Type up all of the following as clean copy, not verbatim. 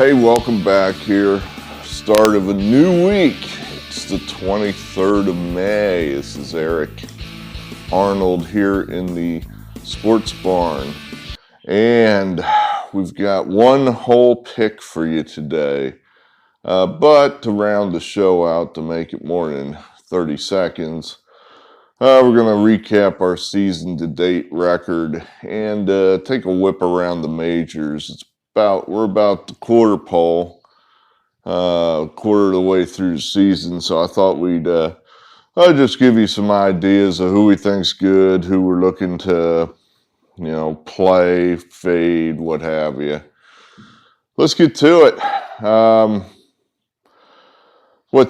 Hey, welcome back here. Start of a new week. It's the 23rd of May. This is Eric Arnold here in the Sports Barn. And we've got one whole pick for you today. But to round the show out, to make it more than 30 seconds, we're going to recap our season-to-date record and take a whip around the majors. We're about the quarter pole, quarter of the way through the season, so I thought I'd just give you some ideas of who we think's good, who we're looking to, play, fade, what have you. Let's get to it.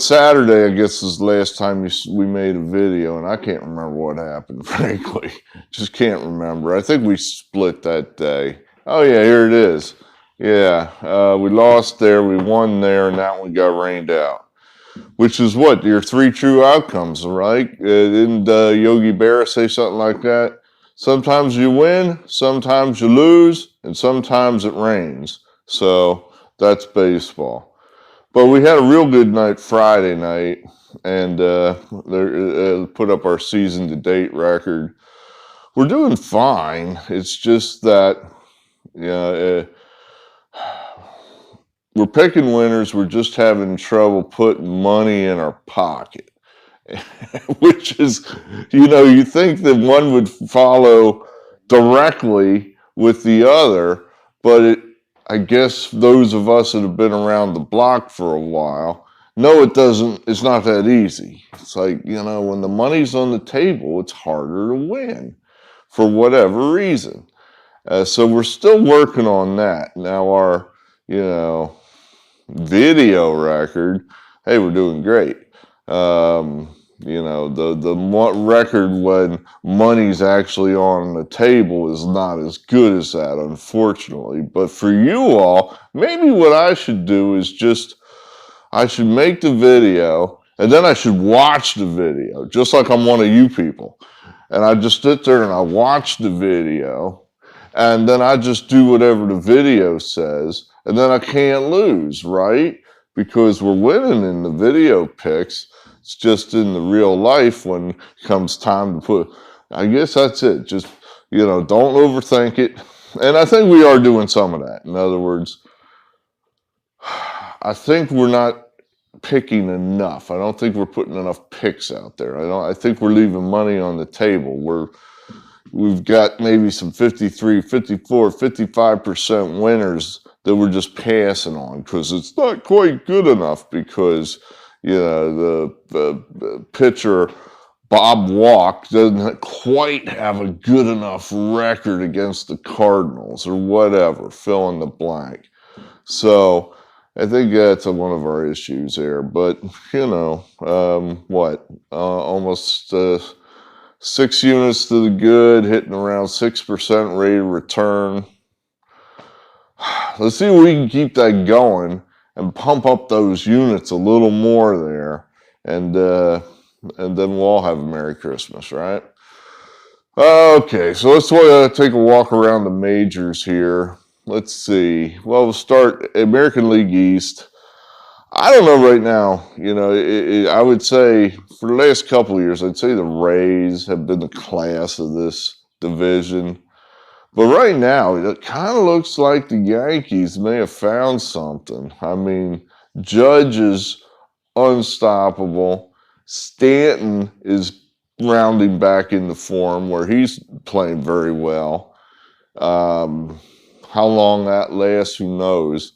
Saturday, I guess, is the last time we made a video, and I can't remember what happened, frankly. Just can't remember. I think we split that day. Oh, yeah, here it is. Yeah, we lost there, we won there, and that one got rained out. Which is what? Your three true outcomes, right? Didn't Yogi Berra say something like that? Sometimes you win, sometimes you lose, and sometimes it rains. So that's baseball. But we had a real good night Friday night, and put up our season-to-date record. We're doing fine. It's just that, we're picking winners. We're just having trouble putting money in our pocket, which is, you think that one would follow directly with the other, but I guess those of us that have been around the block for a while know it doesn't. It's not that easy. It's like, when the money's on the table, it's harder to win for whatever reason. So we're still working on that. Now our, video record, hey, we're doing great. The record when money's actually on the table is not as good as that, unfortunately. But for you all, maybe what I should do is I should make the video, and then I should watch the video, just like I'm one of you people. And I just sit there and I watch the video, and then I just do whatever the video says, and then I can't lose, right? Because we're winning in the video picks. It's just in the real life when it comes time to put, I guess that's it. Just, don't overthink it. And I think we are doing some of that. In other words, I think we're not picking enough. I don't think we're putting enough picks out there. I think we're leaving money on the table. We've got maybe some 53, 54, 55% winners that we're just passing on because it's not quite good enough because, the pitcher, Bob Walk, doesn't quite have a good enough record against the Cardinals or whatever, fill in the blank. So I think that's one of our issues there. But, almost 6 units to the good, hitting around 6% rate of return. Let's see if we can keep that going and pump up those units a little more there, and then we'll all have a Merry Christmas, right? Okay, so let's take a walk around the majors here. Let's see. Well, we'll start American League East. I don't know right now. I would say for the last couple of years, I'd say the Rays have been the class of this division. But right now, it kind of looks like the Yankees may have found something. I mean, Judge is unstoppable. Stanton is rounding back into form where he's playing very well. How long that lasts, who knows?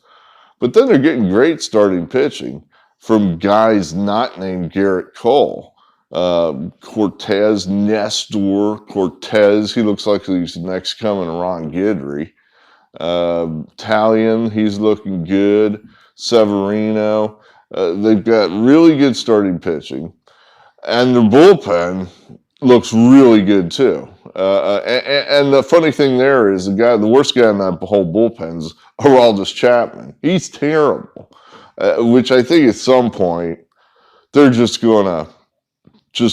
But then they're getting great starting pitching from guys not named Garrett Cole. Cortez, Nestor Cortez, he looks like he's next coming to Ron Guidry. Talion, he's looking good. Severino, they've got really good starting pitching. And their bullpen looks really good too. And the funny thing there is the worst guy in that whole bullpen is Aroldis Chapman. He's terrible, which I think at some point they're just going to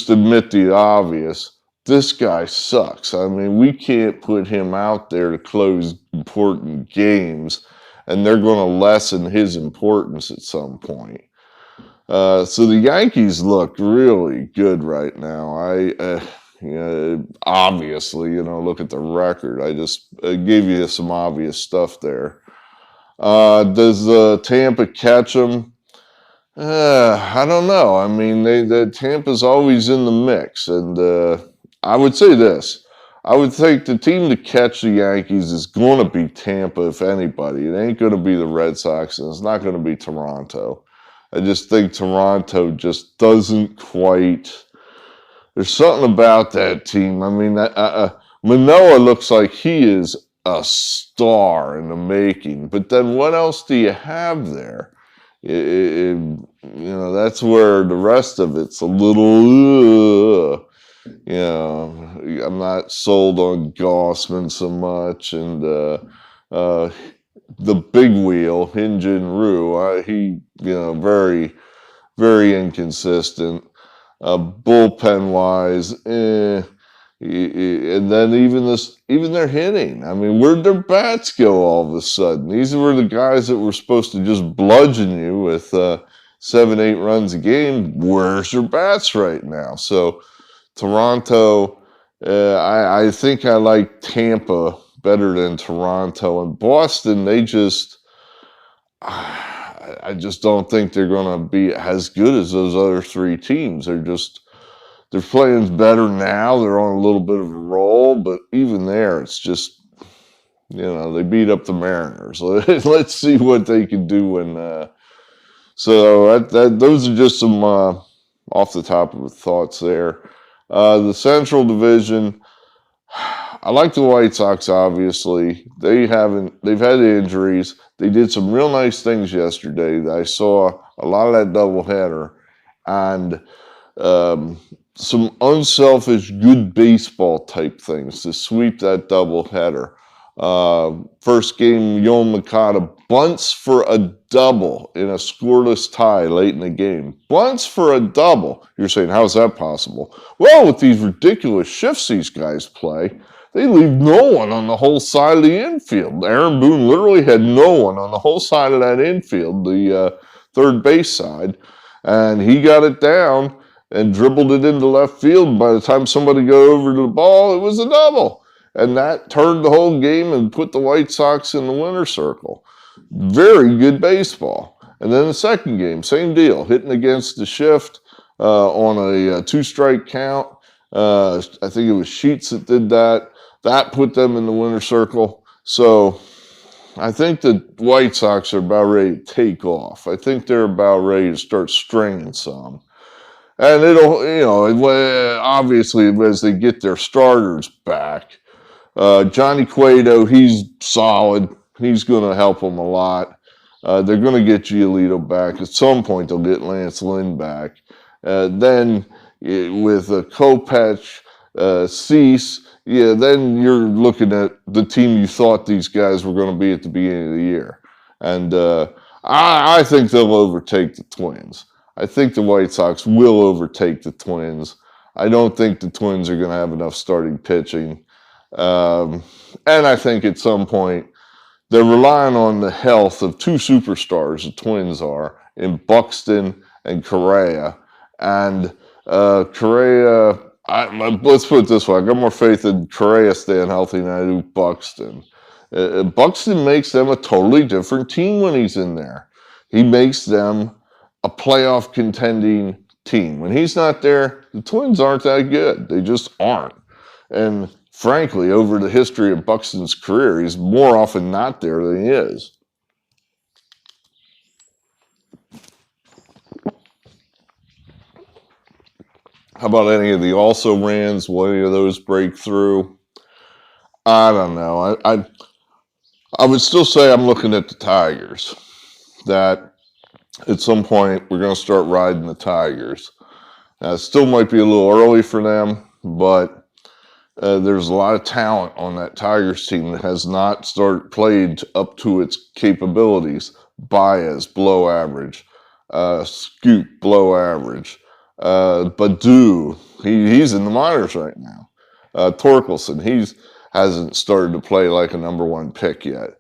admit the obvious. This guy sucks. I mean, we can't put him out there to close important games and they're going to lessen his importance at some point. So the Yankees look really good right now. Obviously, look at the record. I just gave you some obvious stuff there. Does Tampa catch them? I don't know. I mean, Tampa's always in the mix, and I would say this. I would think the team to catch the Yankees is going to be Tampa, if anybody. It ain't going to be the Red Sox, and it's not going to be Toronto. I just think Toronto just doesn't quite. There's something about that team. I mean, Manoah looks like he is a star in the making, but then what else do you have there? That's where the rest of it's a little. I'm not sold on Gossman so much, and the big wheel, Hyun-Jin Ryu, he, very, very inconsistent. Bullpen wise, and then even their hitting. I mean, where'd their bats go all of a sudden? These were the guys that were supposed to just bludgeon you with 7-8 runs a game. Where's your bats right now? So Toronto, I think I like Tampa better than Toronto. And Boston, I just don't think they're going to be as good as those other three teams. They're playing better now. They're on a little bit of a roll, but even there, it's just, they beat up the Mariners. Let's see what they can do when. So those are just some off the top of the thoughts there. The Central Division. I like the White Sox, obviously. They've had injuries. They did some real nice things yesterday. I saw a lot of that doubleheader, and some unselfish, good baseball type things to sweep that doubleheader. First game, Yoan Moncada bunts for a double in a scoreless tie late in the game. Bunts for a double. You're saying, how's that possible? Well, with these ridiculous shifts these guys play, they leave no one on the whole side of the infield. Aaron Boone literally had no one on the whole side of that infield, the third base side, and he got it down and dribbled it into left field. By the time somebody got over to the ball, it was a double. And that turned the whole game and put the White Sox in the winner's circle. Very good baseball. And then the second game, same deal, hitting against the shift on a 2-strike count. I think it was Sheets that did that. That put them in the winner's circle. So I think the White Sox are about ready to take off. I think they're about ready to start stringing some. And it'll, obviously, as they get their starters back, Johnny Cueto, he's solid. He's going to help them a lot. They're going to get Giolito back. At some point, they'll get Lance Lynn back. Then with Kopech, Cease, then you're looking at the team you thought these guys were going to be at the beginning of the year. And I think they'll overtake the Twins. I think the White Sox will overtake the Twins. I don't think the Twins are going to have enough starting pitching. And I think at some point, they're relying on the health of two superstars, the Twins are, in Buxton and Correa. And Correa, let's put it this way, I got more faith in Correa staying healthy than I do Buxton. Buxton makes them a totally different team when he's in there. He makes them a playoff contending team. When he's not there, the Twins aren't that good. They just aren't. And frankly, over the history of Buxton's career, he's more often not there than he is. How about any of the also-rans? Will any of those break through? I don't know. I would still say I'm looking at the Tigers. That at some point we're going to start riding the Tigers. Now, it still might be a little early for them, but there's a lot of talent on that Tigers team that has not played up to its capabilities. Baez, below average. Scoot, below average. Badu, he's in the minors right now. Torkelson, hasn't started to play like a number one pick yet.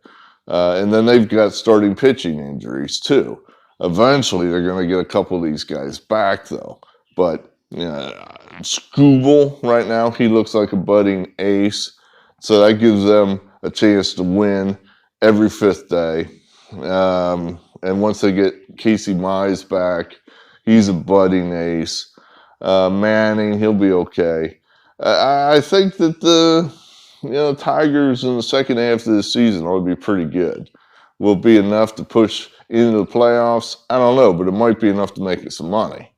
And then they've got starting pitching injuries too. Eventually, they're going to get a couple of these guys back, though. But Scooble right now, he looks like a budding ace. So that gives them a chance to win every fifth day. And once they get Casey Mize back, he's a budding ace. Manning, he'll be okay. I think that the Tigers in the second half of the season ought to be pretty good. Will it be enough to push into the playoffs? I don't know, but it might be enough to make it some money,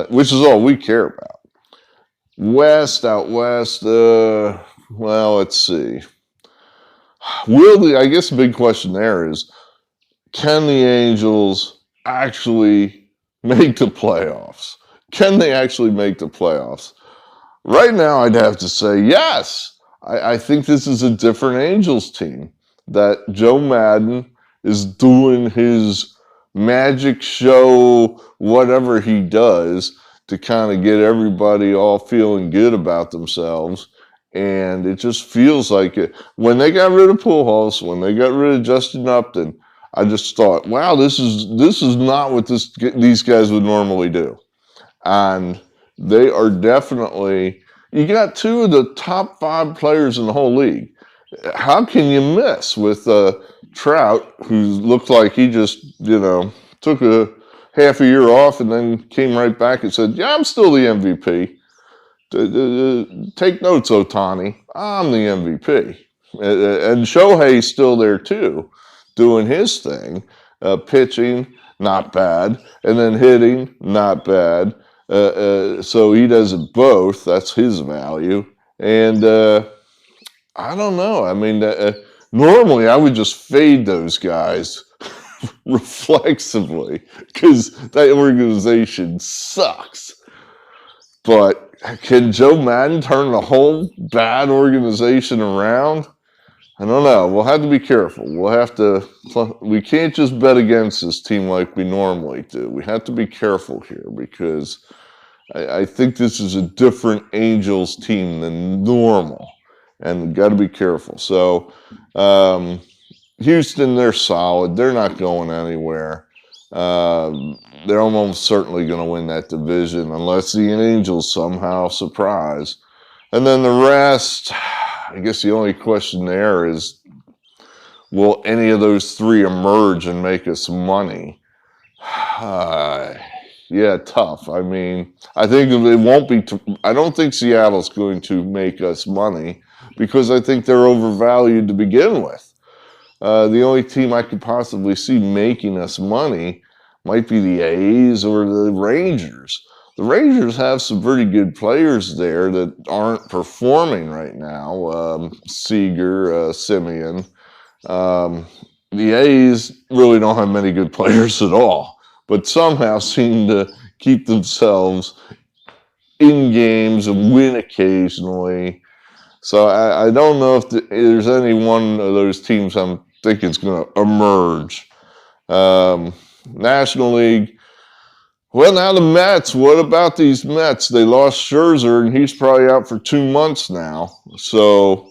which is all we care about. Out west, well, let's see. I guess the big question there is, can the Angels actually make the playoffs? Can they actually make the playoffs? Right now, I'd have to say yes. I think this is a different Angels team. That Joe Madden is doing his magic show, whatever he does, to kind of get everybody all feeling good about themselves. And it just feels like it. When they got rid of Pujols, when they got rid of Justin Upton, I just thought, wow, this is not what these guys would normally do. And they are definitely, you got two of the top 5 players in the whole league. How can you miss with Trout, who looked like he just, took a half a year off and then came right back and said, yeah, I'm still the MVP. Take notes, Ohtani. I'm the MVP. And Shohei's still there too, doing his thing. Pitching, not bad. And then hitting, not bad. So he does it both. That's his value. And I don't know. I mean, normally I would just fade those guys reflexively because that organization sucks. But can Joe Madden turn the whole bad organization around? I don't know. We'll have to be careful. We can't just bet against this team like we normally do. We have to be careful here because I think this is a different Angels team than normal. And we've got to be careful. So, Houston, they're solid. They're not going anywhere. They're almost certainly going to win that division unless the Angels somehow surprise. And then the rest, I guess the only question there is, will any of those 3 emerge and make us money? Yeah, tough. I mean, I think it won't be. I don't think Seattle's going to make us money because I think they're overvalued to begin with. The only team I could possibly see making us money might be the A's or the Rangers. The Rangers have some pretty good players there that aren't performing right now. Seager, Simeon. The A's really don't have many good players at all, but somehow seem to keep themselves in games and win occasionally. So I don't know if there's any one of those teams I'm thinking is going to emerge. National League. Well, now the Mets. What about these Mets? They lost Scherzer, and he's probably out for 2 months now. So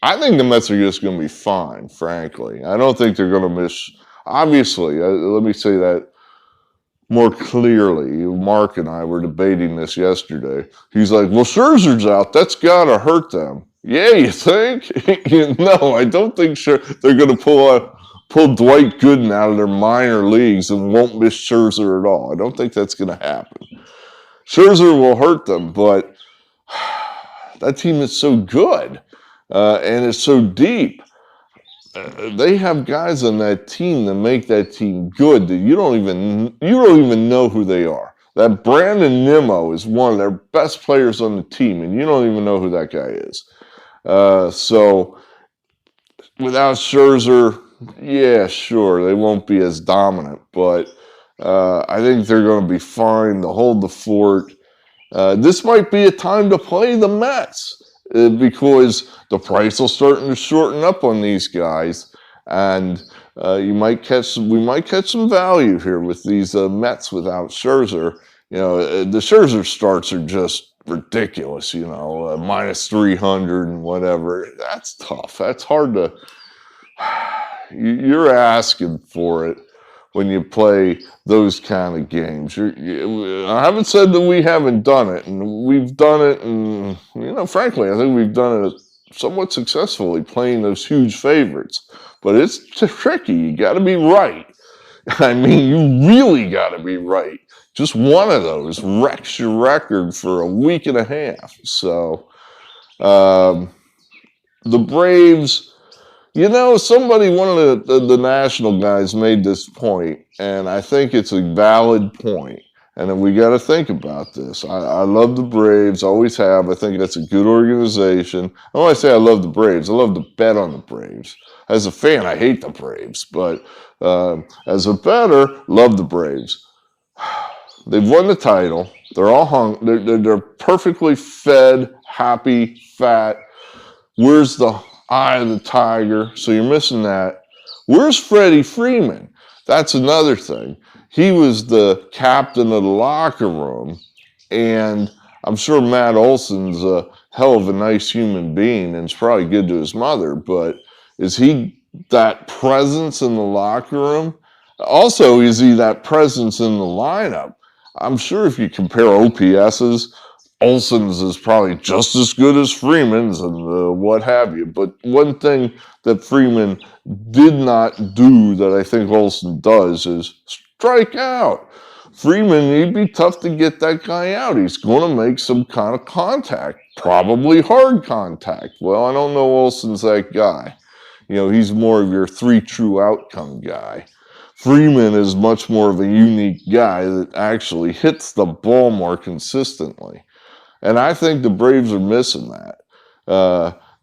I think the Mets are just going to be fine, frankly. I don't think they're going to miss. Obviously, let me say that more clearly. Mark and I were debating this yesterday. He's like, well, Scherzer's out. That's got to hurt them. Yeah, you think? No, I don't think they're going to pull Dwight Gooden out of their minor leagues and won't miss Scherzer at all. I don't think that's going to happen. Scherzer will hurt them, but that team is so good and it's so deep. They have guys on that team that make that team good that you don't even know who they are. That Brandon Nimmo is one of their best players on the team, and you don't even know who that guy is. So without Scherzer, yeah, sure, they won't be as dominant, but I think they're going to be fine to hold the fort. This might be a time to play the Mets because the price will start to shorten up on these guys, and we might catch some value here with these Mets without Scherzer. The Scherzer starts are just ridiculous. minus 300 and whatever. That's tough. That's hard to you're asking for it when you play those kind of games. I haven't said that we haven't done it, and we've done it, and frankly, I think we've done it somewhat successfully playing those huge favorites. But it's tricky. You got to be right. I mean, you really got to be right. Just one of those wrecks your record for a week and a half. So the Braves. Somebody, one of the national guys made this point, and I think it's a valid point. And then we got to think about this. I love the Braves, always have. I think that's a good organization. And when I say I love the Braves, I love to bet on the Braves. As a fan, I hate the Braves, but as a bettor, love the Braves. They've won the title. They're all hung. They're perfectly fed, happy, fat. Where's the eye of the tiger? So you're missing that. Where's Freddie Freeman? That's another thing. He was the captain of the locker room, and I'm sure Matt Olson's a hell of a nice human being and it's probably good to his mother, but is he that presence in the locker room? Also, is he that presence in the lineup? I'm sure if you compare OPSs, Olson's is probably just as good as Freeman's and what have you. But one thing that Freeman did not do that I think Olson does is strike out. Freeman, he'd be tough to get that guy out. He's going to make some kind of contact, probably hard contact. Well, I don't know Olson's that guy. He's more of your 3 true outcome guy. Freeman is much more of a unique guy that actually hits the ball more consistently. And I think the Braves are missing that.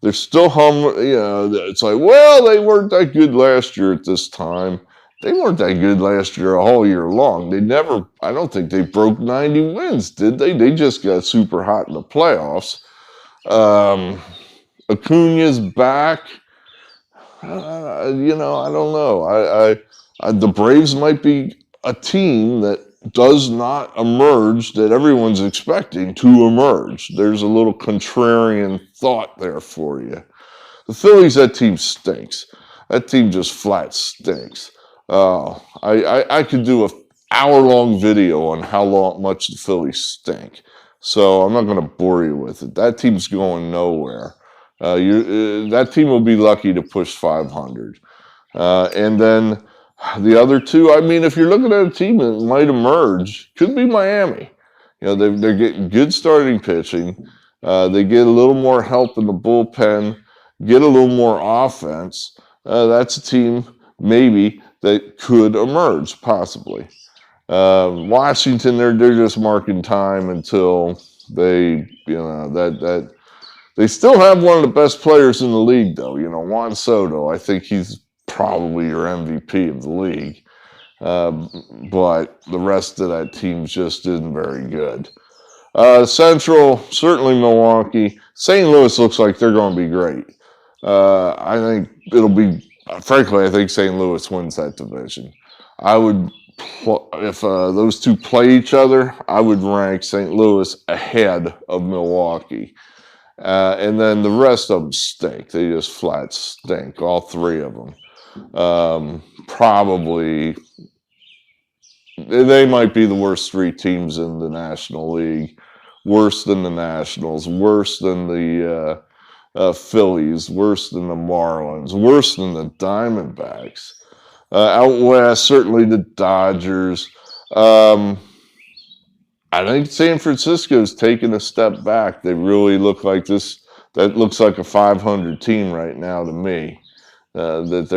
They're still it's like, well, they weren't that good last year at this time. They weren't that good last year all year long. I don't think they broke 90 wins, did they? They just got super hot in the playoffs. Acuna's back. I don't know. The Braves might be a team that does not emerge that everyone's expecting to emerge. There's a little contrarian thought there for you. The Phillies, that team stinks. That team just flat stinks. I could do an hour-long video on how much the Phillies stink. So I'm not going to bore you with it. That team's going nowhere. That team will be lucky to push 500. And then the other two, I mean, if you're looking at a team that might emerge, could be Miami. They're getting good starting pitching. They get a little more help in the bullpen, get a little more offense. That's a team maybe that could emerge, possibly. Washington, they're just marking time until they, they still have one of the best players in the league, though. Juan Soto, I think he's probably your MVP of the league. But the rest of that team just isn't very good. Central, certainly Milwaukee. St. Louis looks like they're going to be great. I think it'll be, frankly, I think St. Louis wins that division. If those two play each other, I would rank St. Louis ahead of Milwaukee. And then the rest of them stink. They just flat stink, all 3 of them. Probably they might be the worst 3 teams in the National League. Worse than the Nationals, worse than the Phillies, worse than the Marlins, worse than the Diamondbacks. Out west, certainly the Dodgers. I think San Francisco's taken a step back. They really look like this. That looks like a 500 team right now to me. That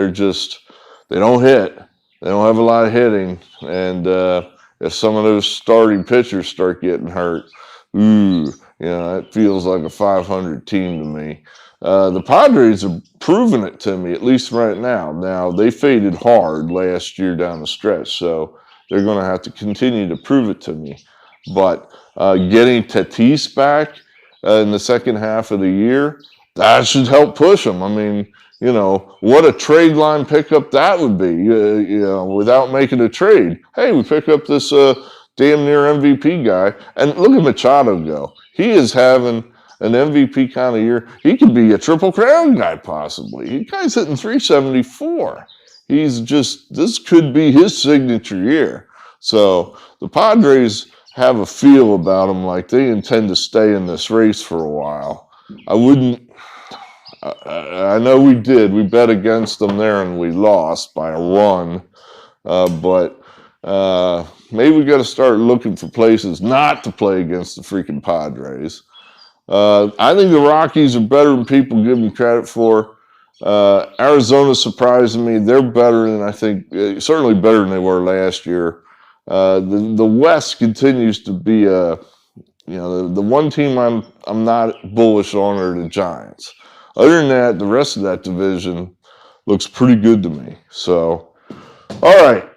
they don't hit. They don't have a lot of hitting. And if some of those starting pitchers start getting hurt, it feels like a 500 team to me. The Padres are proving it to me, at least right now. Now, they faded hard last year down the stretch, so they're going to have to continue to prove it to me. But getting Tatis back in the second half of the year, that should help push them. I mean, what a trade line pickup that would be, without making a trade. Hey, we pick up this damn near MVP guy. And look at Machado go. He is having an MVP kind of year. He could be a Triple Crown guy possibly. He guy's hitting 374. This could be his signature year. So the Padres have a feel about him like they intend to stay in this race for a while. I know we did. We bet against them there and we lost by a run. But maybe we got to start looking for places not to play against the freaking Padres. I think the Rockies are better than people give them credit for. Arizona surprising me. They're better than I think, certainly better than they were last year. The West continues to be the one team I'm not bullish on are the Giants. Other than that, the rest of that division looks pretty good to me. So, all right,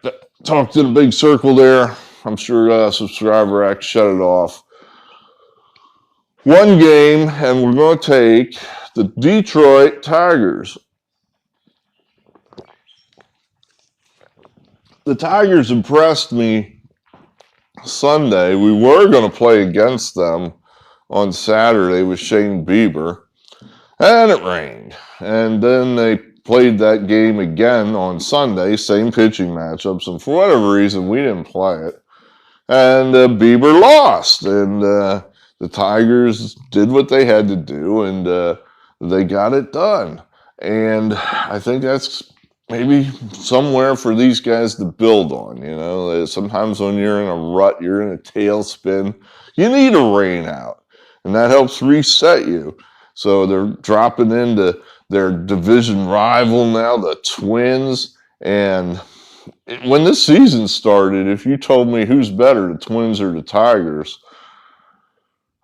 talk to the big circle there. I'm sure Subscriber Act shut it off. One game, and we're going to take the Detroit Tigers. The Tigers impressed me Sunday. We were going to play against them on Saturday with Shane Bieber, and it rained. And then they played that game again on Sunday, same pitching matchups, and for whatever reason, we didn't play it. And Bieber lost, and the Tigers did what they had to do, and they got it done. And I think that's maybe somewhere for these guys to build on. You know, sometimes when you're in a rut, you're in a tailspin, you need a rain out, and that helps reset you. So they're dropping into their division rival now, the Twins. And when this season started, if you told me who's better, the Twins or the Tigers,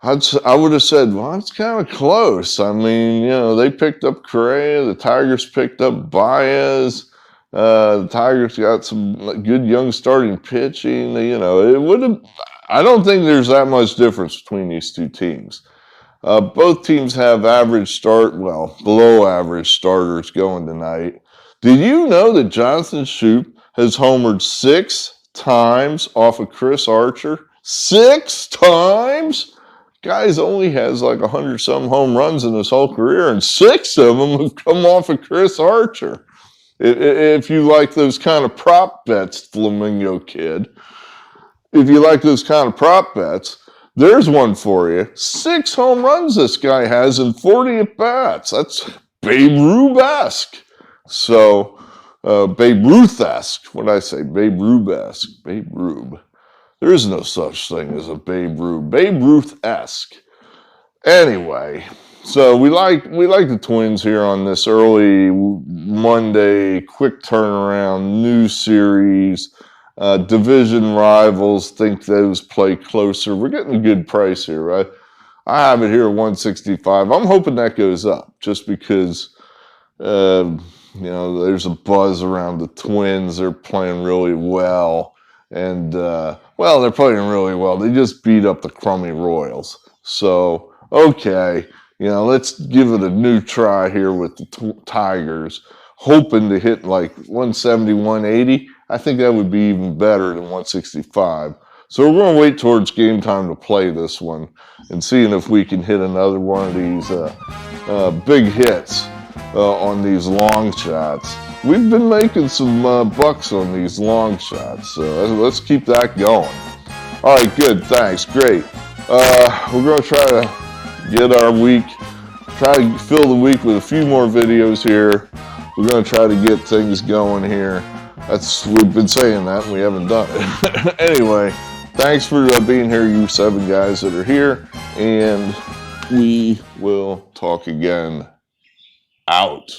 I would have said, well, it's kind of close. I mean, you know, they picked up Correa, the Tigers picked up Baez. The Tigers got some good young starting pitching. You know, it would have. I don't think there's that much difference between these two teams. Both teams have below average starters going tonight. Did you know that Jonathan Schoop has homered 6 times off of Chris Archer? 6 times? Guy's only has like 100-some home runs in his whole career, and 6 of them have come off of Chris Archer. If you like those kind of prop bets, Flamingo Kid, if you like those kind of prop bets, there's one for you. 6 home runs this guy has in 40 at-bats. That's Babe Ruth-esque. So, Babe Ruth-esque. What did I say? Babe Ruth-esque. Babe Rube. There is no such thing as a Babe Ruth. Babe Ruth-esque. Anyway, so we like the Twins here on this early Monday, quick turnaround, new series. Division rivals, think those play closer. We're getting a good price here, right? I have it here at 165. I'm hoping that goes up just because, there's a buzz around the Twins. They're playing really well. And, they're playing really well. They just beat up the crummy Royals. So, okay, let's give it a new try here with the Tigers, hoping to hit like 170, 180. I think that would be even better than 165. So we're going to wait towards game time to play this one and seeing if we can hit another one of these big hits on these long shots. We've been making some bucks on these long shots, so let's keep that going. All right, good, thanks, great. We're going to try to get our week, try to fill the week with a few more videos here. We're going to try to get things going here. We've been saying that and we haven't done it. Anyway, thanks for being here, you 7 guys that are here, and we will talk again. Out.